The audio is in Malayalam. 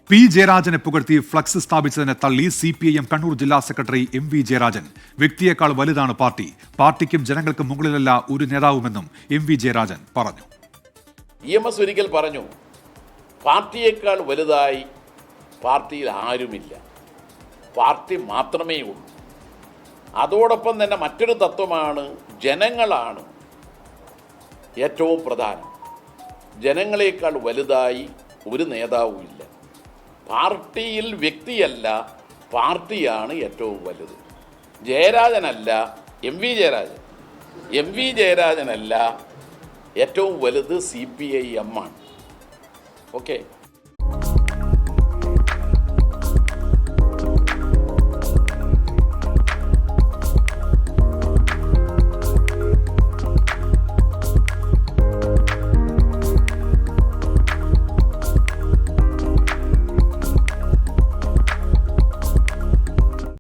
പി ജയരാജനെ പുകഴ്ത്തി ഫ്ലക്സ് സ്ഥാപിച്ചതിനെ തള്ളി CPIM കണ്ണൂർ ജില്ലാ സെക്രട്ടറി MV ജയരാജൻ. വ്യക്തിയേക്കാൾ വലുതാണ് പാർട്ടി, പാർട്ടിക്കും ജനങ്ങൾക്കും മുകളിലല്ല ഒരു നേതാവുമെന്നും MV ജയരാജൻ പറഞ്ഞു. EMS ഒരിക്കൽ പറഞ്ഞു, പാർട്ടിയേക്കാൾ വലുതായി പാർട്ടിയിൽ ആരുമില്ല, പാർട്ടി മാത്രമേ ഉള്ളൂ. അതോടൊപ്പം തന്നെ മറ്റൊരു തത്വമാണ്, ജനങ്ങളാണ് ഏറ്റവും പ്രധാനം. ജനങ്ങളെക്കാൾ വലുതായി ഒരു നേതാവുമില്ല. പാർട്ടിയിൽ വ്യക്തിയല്ല, പാർട്ടിയാണ് ഏറ്റവും വലുത്. ജയരാജനല്ല, MV ജയരാജനല്ല ഏറ്റവും വലുത്, CPIM ആണ്. ഓക്കെ.